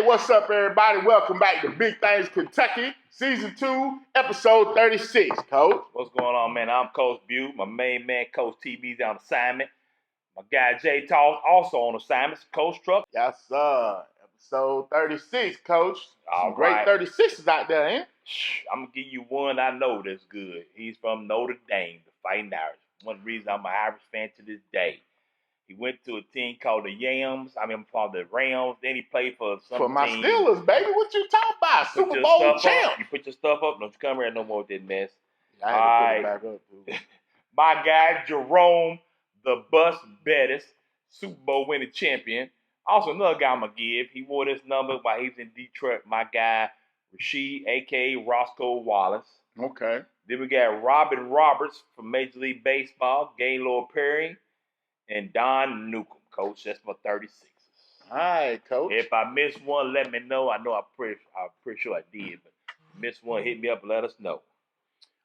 what's up, everybody? Welcome back to Big Things Kentucky, Season 2, Episode 36, Coach. What's going on, man? I'm Coach Bew. My main man, Coach TB's on assignment. My guy, Jay Tall, also on assignment. Coach Truck. Yes, sir. Episode 36, Coach. Some right. great 36s out there, ain't? I'm going to give you one I know that's good. He's from Notre Dame, the Fighting Irish. One reason I'm an Irish fan to this day. He went to a team called the for the Rams. Then he played for some For my team. Steelers, baby. What you talking about? Super Bowl champ. You put your stuff up. Don't you come here no more with that mess. I had to put it back up, too. My guy, Jerome, the Bus Bettis, Super Bowl winning champion. Also, another guy I'm going to give. He wore this number while he was in Detroit. My guy, Rasheed, a.k.a. Roscoe Wallace. Okay. Then we got Robin Roberts from Major League Baseball, Gaylord Perry, and Don Newcomb, Coach. That's my 36ers. All right, Coach. If I missed one, let me know. I know I'm pretty sure I did, but missed one, hit me up and let us know.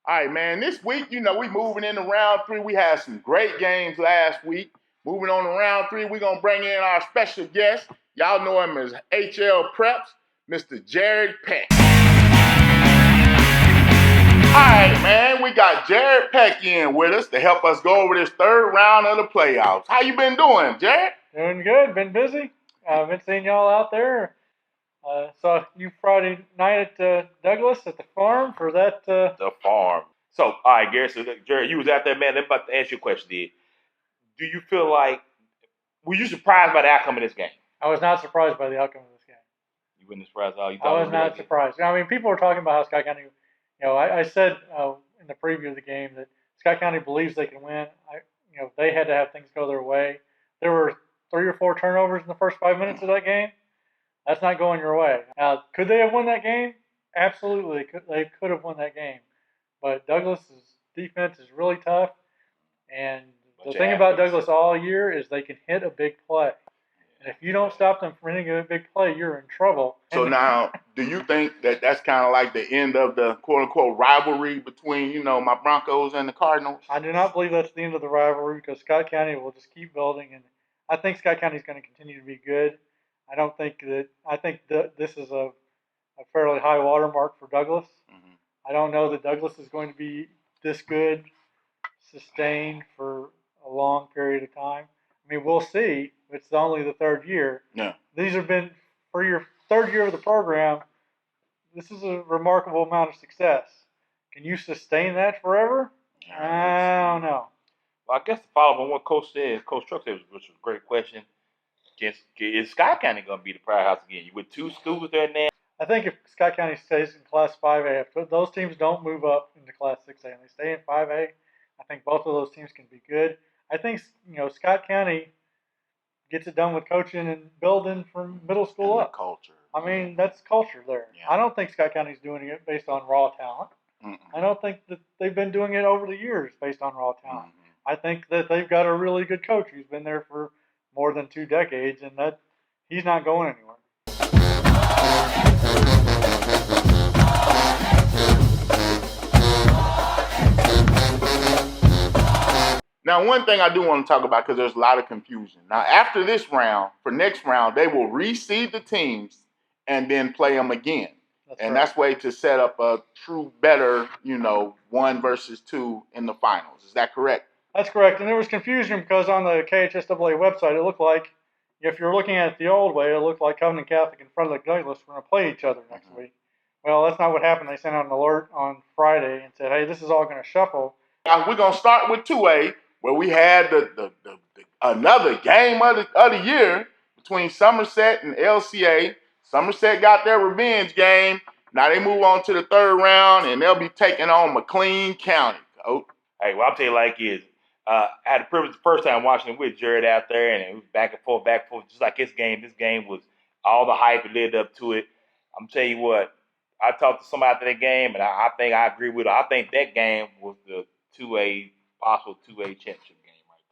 All right, man. This week, we moving into round 3. We had some great games last week. Moving on to round 3, we're going to bring in our special guest. Y'all know him as HL Preps, Mr. Jared Peck. All right, man. We got Jared Peck in with us to help us go over this third round of the playoffs. How you been doing, Jared? Doing good. Been busy. I've been seeing y'all out there. Saw you Friday night at Douglas at the farm for that. The farm. So, all right, Gary. So, Jared, you was out there, man. I'm about to ask you a question, dude. Do you feel like, were you surprised by the outcome of this game? I was not surprised by the outcome of this game. You weren't surprised at all? You thought I was not surprised. I mean, people were talking about how Scott County, I said in the preview of the game that Scott County believes they can win. They had to have things go their way. There were 3 or 4 turnovers in the first 5 minutes of that game. That's not going your way. Now, could they have won that game? Absolutely, they could have won that game. But Douglas's defense is really tough, and the thing about Douglas all year is they can hit a big play. And if you don't stop them from hitting a big play, you're in trouble. So now, do you think that that's kind of like the end of the quote-unquote rivalry between, my Broncos and the Cardinals? I do not believe that's the end of the rivalry because Scott County will just keep building, and I think Scott County is going to continue to be good. I think this is a fairly high watermark for Douglas. Mm-hmm. I don't know that Douglas is going to be this good, sustained for a long period of time. I mean, we'll see. It's only the third year. Yeah. These have been, for your third year of the program, this is a remarkable amount of success. Can you sustain that forever? I don't know. Well, I guess to follow up on what Coach Truck said, which was a great question. Is Scott County going to be the powerhouse again? You with 2 schools there now? I think if Scott County stays in Class 5A, if those teams don't move up into Class 6A and they stay in 5A, I think both of those teams can be good. I think, Scott County gets it done with coaching and building from middle school up. Culture. I mean, that's culture there. Yeah. I don't think Scott County's doing it based on raw talent. Mm-mm. I don't think that they've been doing it over the years based on raw talent. Mm-hmm. I think that they've got a really good coach who's been there for more than 2 decades, and that he's not going anywhere. Now, one thing I do want to talk about, because there's a lot of confusion. Now, after this round, for next round, they will reseed the teams and then play them again. That's way to set up a true better, 1 versus 2 in the finals. Is that correct? That's correct. And there was confusion because on the KHSAA website, it looked like, if you're looking at it the old way, it looked like Covenant Catholic and Frederick Douglass were going to play each other next week. Well, that's not what happened. They sent out an alert on Friday and said, hey, this is all going to shuffle. Now, we're going to start with 2A, where we had another game of the year between Somerset and LCA. Somerset got their revenge game. Now they move on to the third round, and they'll be taking on McLean County. Oh. Hey, well, I'll tell you like it is. I had the privilege the first time watching it with Jared out there, and it was back and forth, just like this game. This game was all the hype that led up to it. I'm telling you what, I talked to somebody after that game, and I think I agree with her. I think that game was the possible 2A championship game right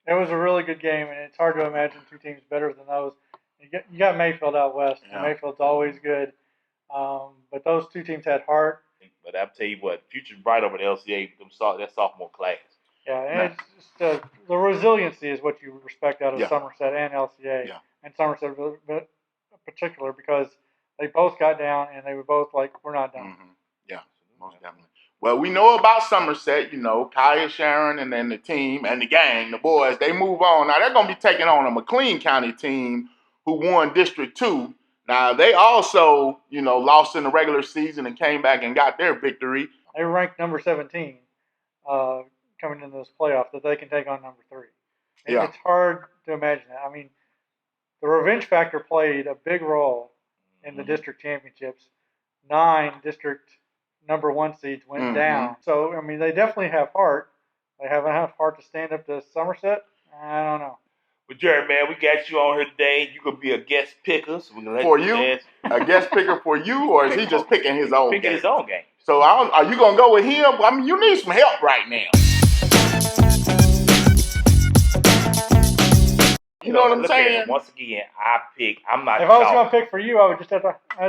there. It was a really good game, and it's hard to imagine 2 teams better than those. You got Mayfield out west, and Mayfield's always good. But those 2 teams had heart. But I'll tell you what, future's bright over the LCA, that sophomore class. Yeah, and it's just the resiliency is what you respect out of Somerset and LCA, and Somerset in particular, because they both got down, and they were both like, "We're not done." Mm-hmm. Yeah, most definitely. Well, we know about Somerset, Kaya Sharon and then the team and the gang, the boys, they move on. Now, they're going to be taking on a McLean County team who won District 2. Now, they also, lost in the regular season and came back and got their victory. They were ranked number 17 coming into this playoff that they can take on number 3. Yeah. It's hard to imagine that. I mean, the revenge factor played a big role in the district championships. 9 district number 1 seeds went down. So, I mean, they definitely have heart. They have enough heart to stand up to Somerset. I don't know. But Jared, man, we got you on here today. You could be a guest picker. So we can let For you? A guest picker for you, or is he just picking his own game? Picking his own game. So are you going to go with him? I mean, you need some help right now. You know what I'm saying? Once again, I'm not. If I was going to pick for you, I would just have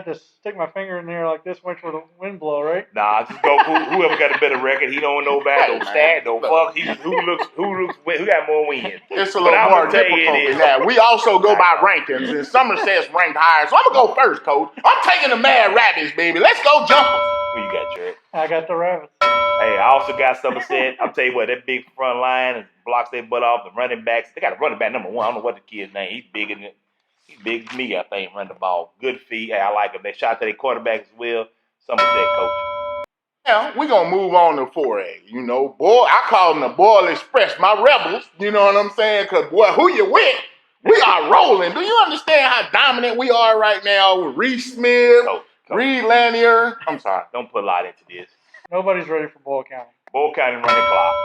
to stick my finger in there like this, which where the wind blow, right? Nah, just go whoever got a better record. He don't know about no stat, no fuck. He just who got more wins. It's a little more difficult than that. We also go by rankings, and Somerset's ranked higher. So I'm gonna go first, Coach. I'm taking the Mad Rabbits, baby. Let's go Jumpers. Who you got, Jared? I got the Rabbits. Hey, I also got Somerset. I'll tell you what, that big front line blocks their butt off. The running backs, they got a running back number 1. I don't know what the kid's name. He's bigger than me, I think, running the ball. Good feet. Hey, I like him. They shot to their quarterback as well. Somerset, Coach. Yeah, we're going to move on to 4A. Boy, I call them the Boyle Express, my rebels. You know what I'm saying? Because, boy, who you with? We are rolling. Do you understand how dominant we are right now with Reese Smith, Coach. Reed Lanier? I'm sorry. Don't put a lot into this. Nobody's ready for Boyle County. Boyle County running the clock.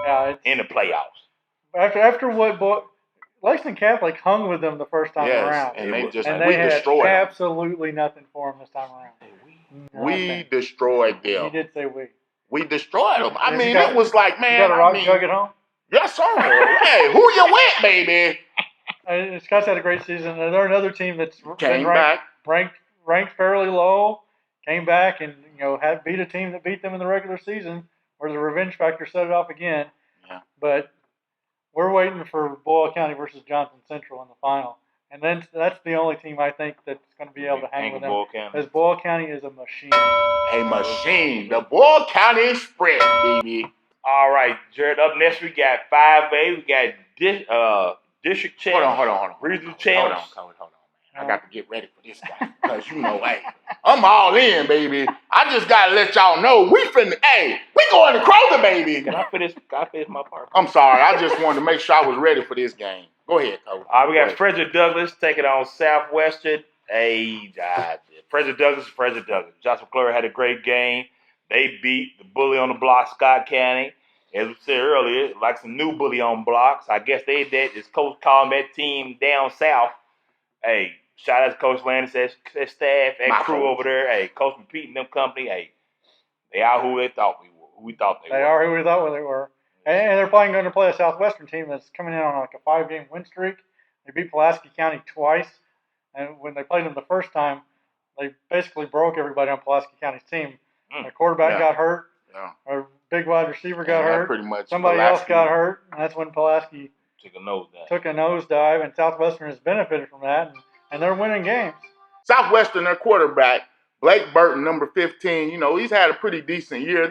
Yeah, in the playoffs. After what Lexington Catholic hung with them the first time around. And they had destroyed absolutely nothing for them this time around. We destroyed them. You did say we. We destroyed them. I mean, it was like, man. You got a rock jug at home? Yes, sir. Hey, who you with, baby? Scott's had a great season. They're another team that's ranked fairly low. Came back and beat a team that beat them in the regular season, where the revenge factor set it off again. Yeah. But we're waiting for Boyle County versus Johnson Central in the final, and then that's the only team I think that's going to be able to hang with them. Because Boyle County is a machine. A machine. The Boyle County Express, baby. All right, Jared. Up next, we got 5A. We got district champs. Hold on. Regional champs. Hold on. I got to get ready for this guy. Because, hey, I'm all in, baby. I just got to let y'all know we going to Kroger, baby. Can I finish my part? I'm sorry. I just wanted to make sure I was ready for this game. Go ahead, Coach. All right, we got Frederick Douglass taking on Southwestern. Frederick Douglass. Joshua McClure had a great game. They beat the bully on the block, Scott County. As we said earlier, like some new bully on blocks. I guess is Coach calling that team down south. Hey, shout out to Coach Landis, his staff, and crew over there. Hey, Coach McPete and them company. Hey, they are who they thought we were. Who we thought they were. They are who we thought they were. And they're going to play a Southwestern team that's coming in on like a 5-game win streak. They beat Pulaski County twice. And when they played them the first time, they basically broke everybody on Pulaski County's team. The quarterback got hurt. Yeah. Our big wide receiver got hurt. Pretty much somebody else got hurt. And that's when Pulaski took a nosedive. And Southwestern has benefited from that. And they're winning games. Southwestern, their quarterback, Blake Burton, number 15, he's had a pretty decent year.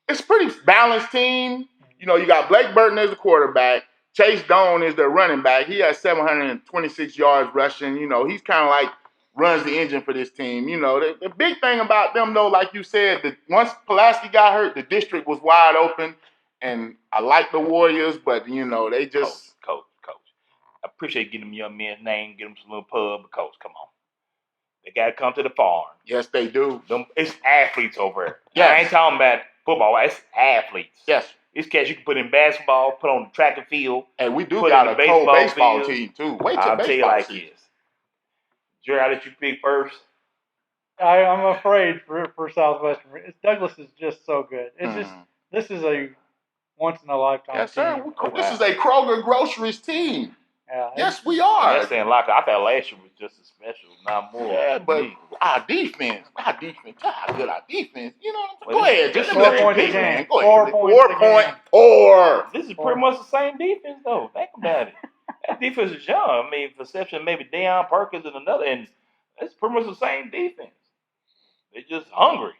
It's a pretty balanced team. You got Blake Burton as the quarterback. Chase Doan is their running back. He has 726 yards rushing. He's kind of like runs the engine for this team. The big thing about them, though, like you said, that once Pulaski got hurt, the district was wide open. And I like the Warriors, but, they just... Coach. I appreciate getting them young men's name, get them some little pub, but Coach, come on. They got to come to the farm. Yes, they do. It's athletes over there. Yes. I ain't talking about football. It's athletes. Yes. These cats you can put in basketball, put on the track and field. And we do got a cold baseball team, too. I'll tell you like this. Jerry, I'll let you pick first. I'm afraid for Southwestern. Douglas is just so good. It's this is a once-in-a-lifetime team. Yes, sir. This is a Kroger Groceries team. Yeah, yes, we are. That's saying like I thought last year was just as special, not more. Yeah, but our defense, how good our defense. You know what I'm saying? Go ahead. Just 4 points a game. 4 points. This is pretty much the same defense, though. Think about it. That defense is young. I mean, perception maybe Deion Perkins and another, and It's pretty much the same defense. They're just hungry.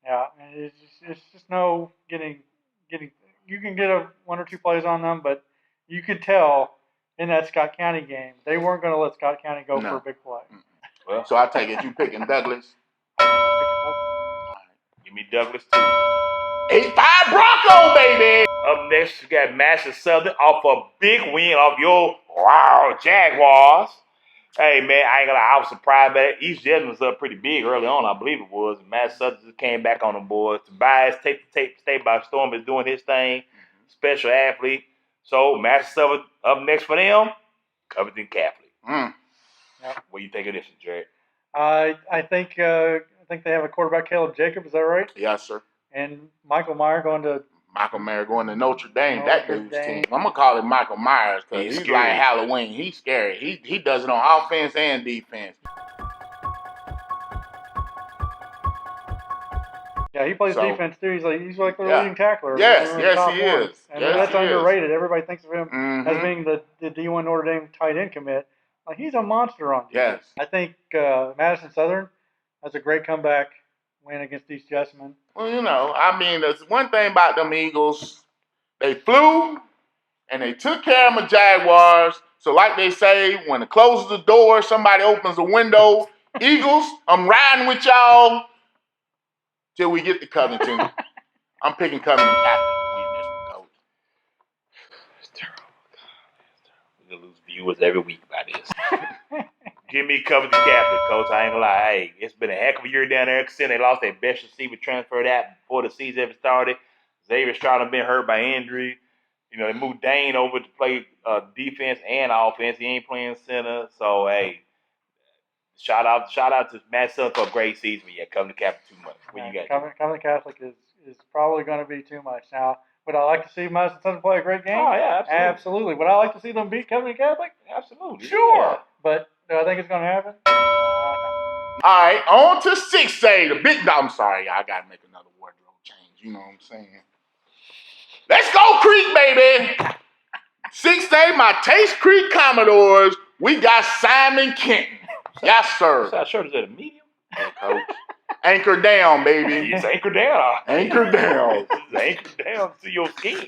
Yeah, and it's just no getting. You can get one or two plays on them, but you could tell in that Scott County game they weren't going to let Scott County go for a big play. Well, so I take it you picking Douglas. Give me Douglas too. 8-5 Bronco, baby. Up next, you got Madison Southern off a big win off your Jaguars. Hey, man, I ain't gonna lie, I was surprised by it. East Jersey was up pretty big early on, I believe it was. Madison Southern just came back on the board. Tobias take the state by storm, is doing his thing. Special athlete. So, Madison Southern up next for them, Covington Catholic. Yep. What do you think of this one, Jared? I think they have a quarterback, Caleb Jacob. Is that right? Yes, sir. And Michael Meyer going to Notre Dame. That dude's team. I'm gonna call him Michael Myers because he's like Halloween. He's scary. He does it on offense and defense. Yeah, he plays defense too. He's like the leading tackler. Yes, he is. And that's underrated. Everybody thinks of him as being the D1 Notre Dame tight end commit. Like, he's a monster on defense. Yes. I think Madison Southern has a great comeback win against East Jessamine. Well, there's one thing about them Eagles. They flew and they took care of my Jaguars. So like they say, when it closes the door, somebody opens the window. Eagles, I'm riding with y'all till we get to Covington. I'm picking Covington Catholic to win this one, Coach. It's terrible. We're going to lose viewers every week by this. Give me Covington Catholic, Coach. I ain't gonna lie. Hey, it's been a heck of a year down there. Considering they lost their best receiver, transferred out before the season ever started. Xavier Stroud had been hurt by injury. They moved Dane over to play defense and offense. He ain't playing center. So, hey, shout out to Matt Southern for a great season. Yeah, Covington Catholic too much. What you got? Covington Catholic is probably going to be too much. Now, would I like to see Madison Southern play a great game? Oh, yeah, absolutely. Would I like to see them beat Covington Catholic? Absolutely. Sure. Yeah. But do I think it's going to happen? All right, on to 6A, the big dog. I'm sorry, I got to make another wardrobe change. You know what I'm saying? Let's go, Creek, baby. 6A, my Tates Creek Commodores. We got Simon Kenton. Yes, sir. So I sure is that a medium? Yeah, Coach. Anchor down, baby. It's anchor down. Anchor down. It's anchor down to your skin.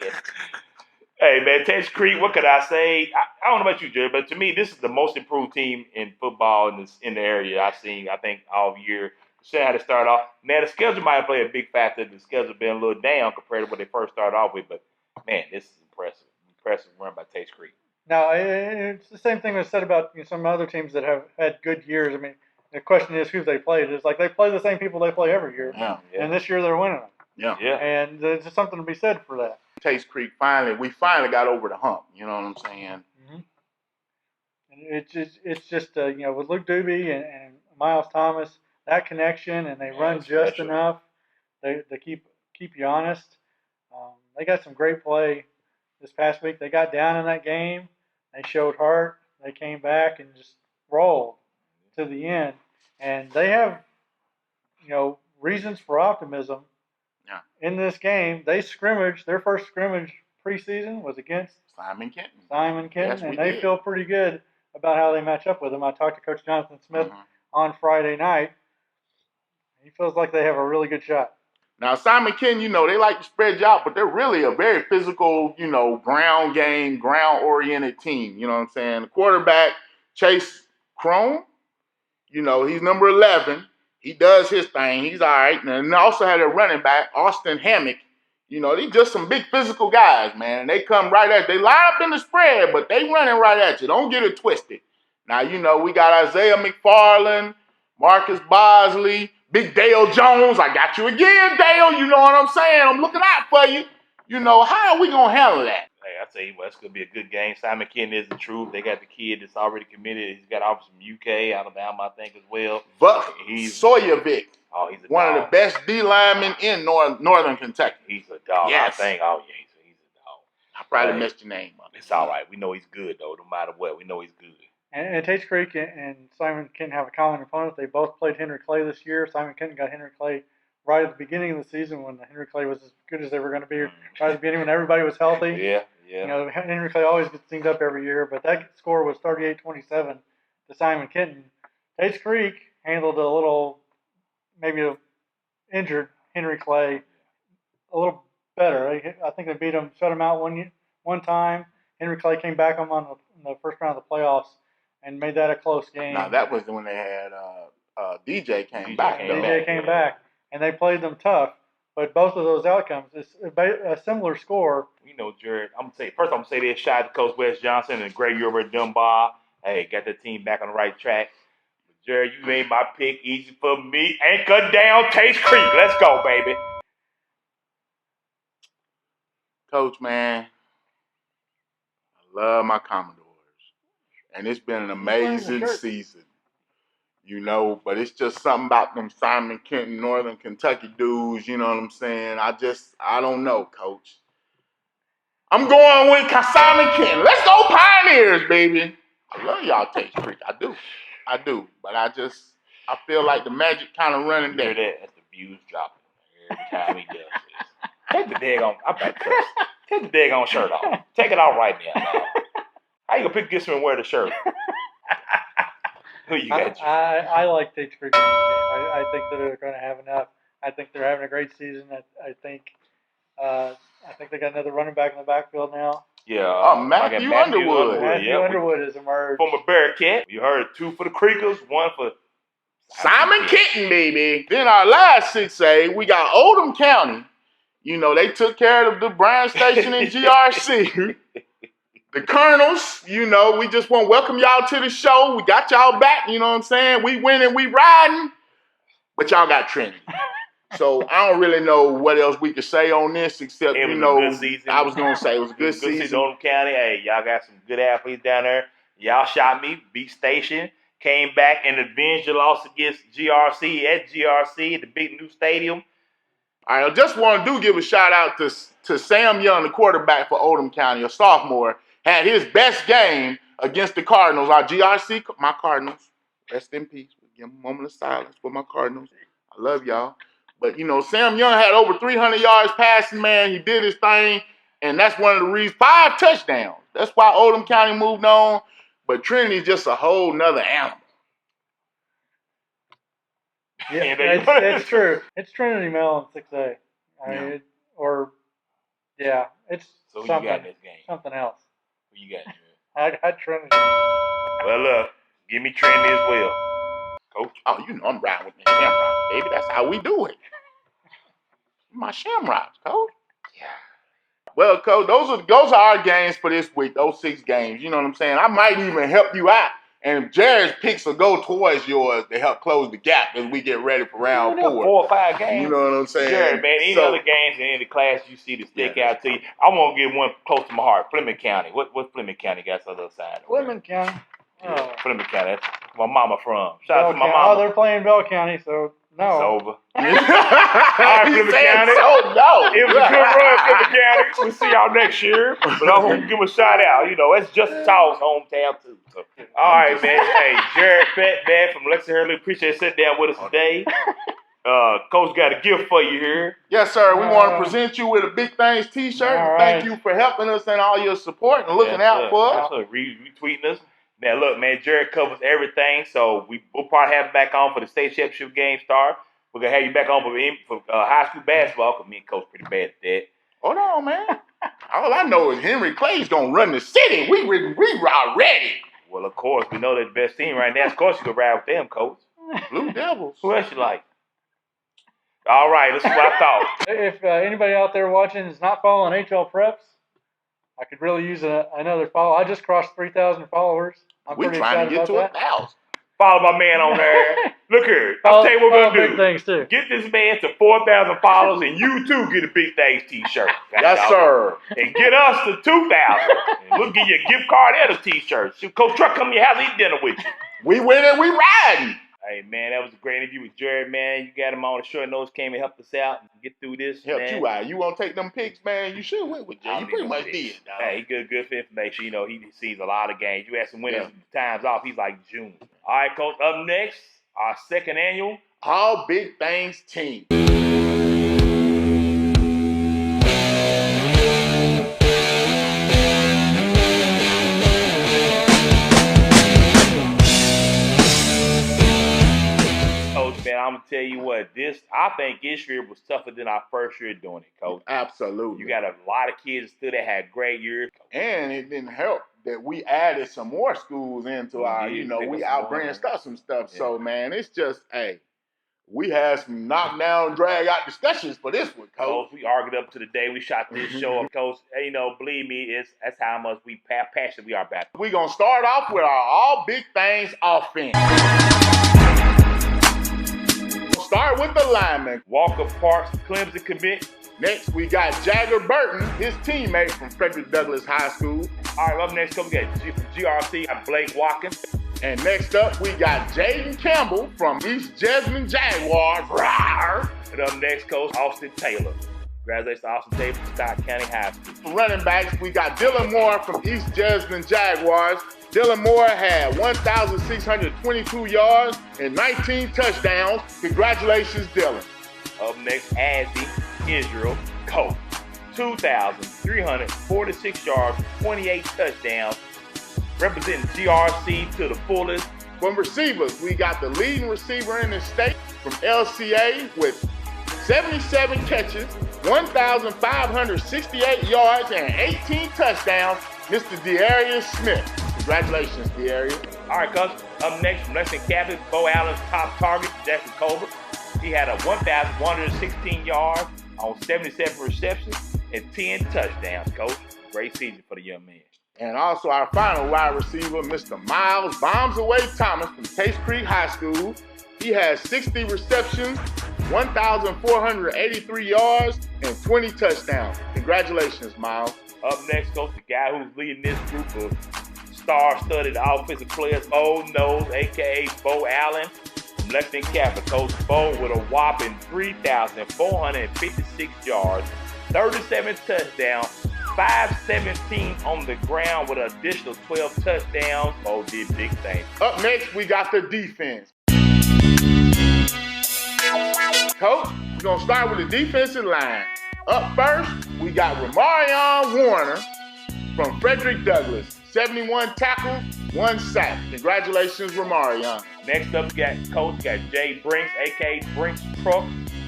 Hey, man, Tates Creek, what could I say? I don't know about you, Jared, but to me, this is the most improved team in football in the area I've seen, I think, all year. Seeing how they start off. Now, the schedule might play a big factor. The schedule been a little down compared to what they first started off with, but, man, this is impressive. Impressive run by Tates Creek. Now, it's the same thing that's said about some other teams that have had good years. I mean, the question is who they played. It's like they play the same people they play every year. Yeah. And this year they're winning them. Yeah. And there's just something to be said for that. Tates Creek, we finally got over the hump. You know what I'm saying? Mm-hmm. And it's just with Luke Doobie and Miles Thomas, that connection, and they run just enough to keep you honest. They got some great play this past week. They got down in that game. They showed heart. They came back and just rolled to the end. And they have, reasons for optimism. Yeah. In this game, they scrimmaged. Their first scrimmage preseason was against Simon Kenton. Yes, and they feel pretty good about how they match up with them. I talked to Coach Jonathan Smith on Friday night. He feels like they have a really good shot. Now, Simon Kenton, they like to spread you out, but they're really a very physical, ground game, ground-oriented team. You know what I'm saying? The quarterback, Chase Crone, he's number 11. He does his thing. He's all right. And they also had a running back, Austin Hammock. These just some big physical guys, man. And they come right at you. They line up in the spread, but they running right at you. Don't get it twisted. Now, we got Isaiah McFarland, Marcus Bosley, Big Dale Jones. I got you again, Dale. You know what I'm saying? I'm looking out for you. How are we going to handle that? Hey, I tell you what, it's going to be a good game. Simon Kenton is the truth. They got the kid that's already committed. He's got offers from UK, Alabama, I think, as well. Buck Sawyer-Vick. Oh, he's one of the best D linemen in Northern Kentucky. He's a dog. Yes. I think. Oh, yeah, he's a dog. I probably messed your name up. It's all right. We know he's good, though. No matter what, we know he's good. And Tates Creek and Simon Kenton have a common opponent. They both played Henry Clay this year. Simon Kenton got Henry Clay right at the beginning of the season when Henry Clay was as good as they were going to be. Right at the beginning when everybody was healthy. Yeah. Henry Clay always gets teamed up every year, but that score was 38-27 to Simon Kenton. Tates Creek handled a little, maybe a injured Henry Clay a little better. I think they beat him, shut him out one time. Henry Clay came back on in the first round of the playoffs and made that a close game. Now that was when they had DJ came back. DJ came back, and they played them tough. But both of those outcomes, it's a similar score. You know, Jared, I'm gonna say this. Shout out to Coach Wes Johnson and Greg Uber at Dunbar. Hey, got the team back on the right track. But Jared, you made my pick easy for me. Anchor down Tates Creek. Let's go, baby. Coach, man, I love my Commodores. And it's been an amazing season. You know, but it's just something about them Simon Kenton, Northern Kentucky dudes, you know what I'm saying? I don't know, Coach. I'm going with Simon Kenton. Let's go Pioneers, baby. I love y'all, Tates Creek. I do. But I feel like the magic kind of running there. That's the views dropping every time he does this. Take the daggone shirt off. Take it off right now. Man. How you gonna get someone and wear the shirt? Who you got? I like Tates Creek in this game. I think that they're going to have enough. I think they're having a great season. I think they got another running back in the backfield now. Yeah. Matthew Underwood. Matthew Underwood has emerged. From a Bearcat. You heard 2 for the Creekers, 1 for Simon Kenton, baby. Then our last 6A, we got Oldham County. You know, they took care of the Brown Station and GRC. The Colonels, you know, we just want to welcome y'all to the show. We got y'all back, you know what I'm saying? We winning, we riding, but y'all got Trinity. So I don't really know what else we could say on this except, it was you know, a good season. I was going to say it was a good season. Oldham County, hey, y'all got some good athletes down there. Y'all shot me, beat Station, came back and avenged your loss against GRC at GRC, the big new stadium. All right, I just want to give a shout out to Sam Young, the quarterback for Oldham County, a sophomore. Had his best game against the Cardinals. Our GRC, my Cardinals, rest in peace. We give them a moment of silence for my Cardinals. I love y'all. But, you know, Sam Young had over 300 yards passing, man. He did his thing, and that's one of the reasons. 5 touchdowns. That's why Oldham County moved on. But Trinity's just a whole nother animal. Yeah, it's true. It's Trinity Mel in 6A. It's so something, you got in this game? Something else. Who you got, Jared? I got Trinity. Well, look, give me Trinity as well. Coach? Oh, you know I'm riding with my Shamrocks, baby. That's how we do it. My Shamrocks, Coach. Yeah. Well, Coach, those are our games for this week, those 6 games. You know what I'm saying? I might even help you out. And Jared's picks will go towards yours to help close the gap as we get ready for round 4. 4 or 5 games. You know what I'm saying? Jared, man, any other games in any class you see to stick out to you? I'm going to get one close to my heart. Fleming County. What Fleming County got on the other side? Fleming County. Yeah, Fleming County. That's where my mama from. Shout out to my mama. Oh, they're playing Boyle County, so no. It's over. All right, Fleming County. So no. It was a good run, Fleming County. We'll see y'all next year. But I'm going to give a shout out. You know, it's just Charles' hometown, too. So, all right, man. Hey, Jared Peck, man, from Lexington Herald Leader. Appreciate you sitting down with us today. Coach got a gift for you here. Yes, sir. We want to present you with a Big Things t-shirt. All right. Thank you for helping us and all your support and looking out for us. Retweeting us. Now, look, man, Jared covers everything, so we'll probably have him back on for the state championship game start. We're going to have you back on for high school basketball, because me and Coach pretty bad at that. Hold on, man. All I know is Henry Clay's going to run the city. We are ready. Well, of course, we know they're the best team right now. Of course, you can ride with them, Coach. Blue Devils. Who else you like? All right, that's what I thought. If anybody out there watching is not following HL Preps, I could really use another follow. I just crossed 3,000 followers. We're trying to get to 1,000. Follow my man on there. Look here. I'll tell you what we're going to do. Big things too. Get this man to 4,000 followers, and you too get a Big Things t-shirt. Yes, sir. And get us to 2,000. And we'll give you a gift card and a t-shirt. Coach Truck come to your house and eat dinner with you. We winning, we riding. Hey, man, that was a great interview with Jared, man. You got him on the short nose, came and helped us out and get through this. Helped you out. You want to take them picks, man? You should win with Jared. You pretty much did, dog. Hey, he good for information. You know, he sees a lot of games. You ask him when his time's off, he's like June. All right, Coach, up next, our second annual All Big Things team. I think this year was tougher than our first year doing it, Coach. Absolutely. You got a lot of kids still that had great years. And it didn't help that we added some more schools into our, we out-branched out some stuff. Yeah. So, man, it's just, hey, we had some knockdown, drag-out discussions for this one, Coach. We argued up to the day we shot this show up, Coach. Believe me, that's how much passionate we are about it. We're going to start off with our all big things offense. We'll start with the lineman. Walker Parks, Clemson commit. Next, we got Jagger Burton, his teammate from Frederick Douglass High School. All right, up next, we got GRC, got Blake Watkins. And next up, we got Jaden Campbell from East Jessamine Jaguars. Rawr! And up next, Coach Austin Taylor. Congratulations to Austin Taylor from Scott County High School. For running backs, we got Dylan Moore from East Jessamine Jaguars. Dylan Moore had 1,622 yards and 19 touchdowns. Congratulations, Dylan. Up next, Azzy Israel, Coach. 2,346 yards, 28 touchdowns. Representing GRC to the fullest. From receivers, we got the leading receiver in the state from LCA with 77 catches, 1,568 yards, and 18 touchdowns, Mr. Dearius Smith. Congratulations, Dearius. All right, Coach. Up next from Lexington Catholic, Bo Allen's top target, Jackson Colbert. He had a 1,116 yards on 77 receptions and 10 touchdowns, Coach. Great season for the young man. And also our final wide receiver, Mr. Miles Bombs Away Thomas from Tates Creek High School. He has 60 receptions, 1,483 yards, and 20 touchdowns. Congratulations, Miles. Up next, Coach, the guy who's leading this group of star-studded offensive players, Old Nose, a.k.a. Bo Allen from Lexington Catholic. Coach Bo with a whopping 3,456 yards, 37 touchdowns, 517 on the ground with an additional 12 touchdowns. Bo did big things. Up next, we got the defense. Coach, we're going to start with the defensive line. Up first, we got Ramarion Warner from Frederick Douglass. 71 tackles, 1 sack. Congratulations, Ramarion. Next up, we got Jay Brinks, a.k.a. Brinks Truck,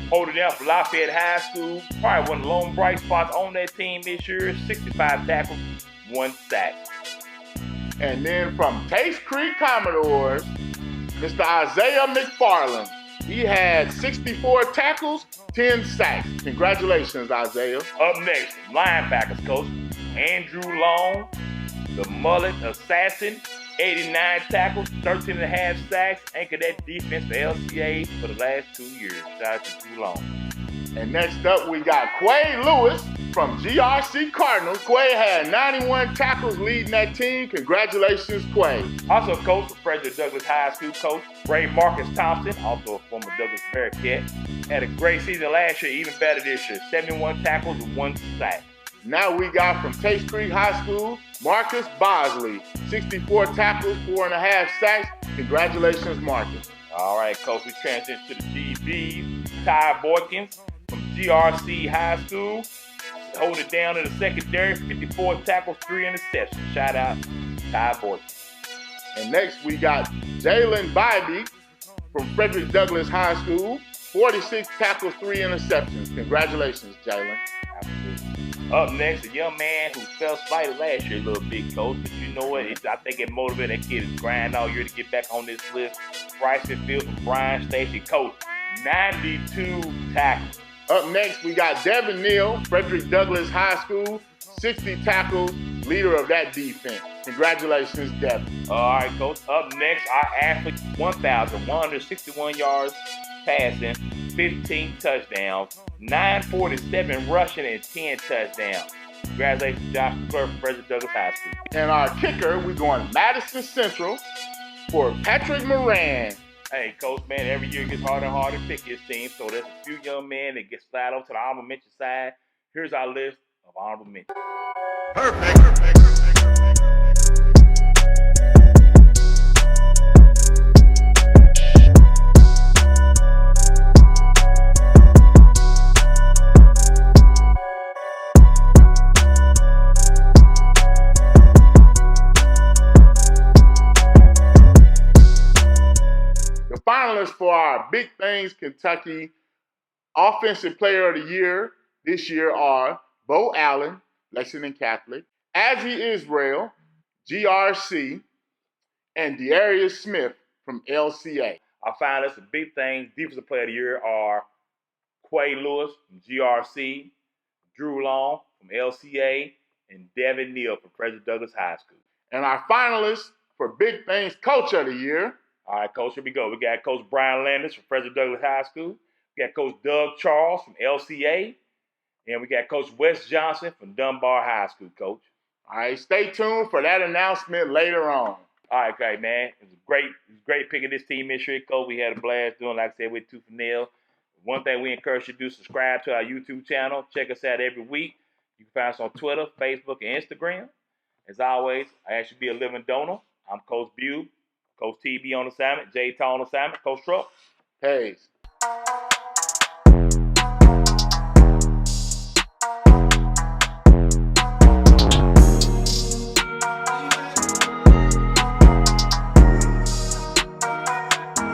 holding out for Lafayette High School. Probably one of the lone bright spots on that team this year. 65 tackles, 1 sack. And then from Tates Creek Commodores, Mr. Isaiah McFarland. He had 64 tackles, 10 sacks. Congratulations, Isaiah. Up next, linebackers, Coach. Andrew Long, the mullet assassin. 89 tackles, 13 and a half sacks, anchored that defense for LCA for the last 2 years. Shout out to Drew Long. And next up, we got Quay Lewis from GRC Cardinals. Quay had 91 tackles leading that team. Congratulations, Quay. Also coach for Frederick Douglass High School coach, Ray Marcus Thompson, also a former Douglass Bearcat. Had a great season last year, even better this year. 71 tackles and 1 sack. Now we got from Tates Creek High School, Marcus Bosley. 64 tackles, 4.5 sacks. Congratulations, Marcus. All right, coach, we transition to the DBs. Ty Boykins from GRC High School. Hold it down in the secondary, 54 tackles, 3 interceptions. Shout out, Ty Boykins. And next we got Jalen Bybee from Frederick Douglass High School. 46 tackles, 3 interceptions. Congratulations, Jalen. Absolutely. Up next, a young man who fell slighted last year a little bit, coach. But you know what? I think it motivated that kid to grind all year to get back on this list. Bryson Field from Bryan Station, coach. 92 tackles. Up next, we got Devin Neal, Frederick Douglass High School. 60 tackles, leader of that defense. Congratulations, Devin. All right, coach. Up next, our athlete, 1,161 yards passing, 15 touchdowns, 947 rushing, and 10 touchdowns. Congratulations, Josh McClure from Frederick Douglass High School. And our kicker, we're going Madison Central for Patrick Moran. Hey, coach, man, every year it gets harder and harder to pick his team, so there's a few young men that get slid over to the honorable mention side. Here's our list of honorable mentions. Perfect. Finalists for our Big Things Kentucky Offensive Player of the Year this year are Bo Allen, Lexington Catholic, Azzy Israel, GRC, and Darius Smith from LCA. Our finalists for big things, Defensive Player of the Year are Quay Lewis from GRC, Drew Long from LCA, and Devin Neal from Frederick Douglass High School. And our finalists for Big Things Coach of the Year. All right, Coach, here we go. We got Coach Brian Landis from Frederick Douglass High School. We got Coach Doug Charles from LCA. And we got Coach Wes Johnson from Dunbar High School, Coach. All right, stay tuned for that announcement later on. All right, great, man. It was great picking this team this year, Coach. We had a blast doing, like I said, with 2 for nil. One thing we encourage you to do, subscribe to our YouTube channel. Check us out every week. You can find us on Twitter, Facebook, and Instagram. As always, I ask you to be a living donor. I'm Coach Bube, Coach TB on assignment, Jay Tall on assignment, Coach Truck. Peace.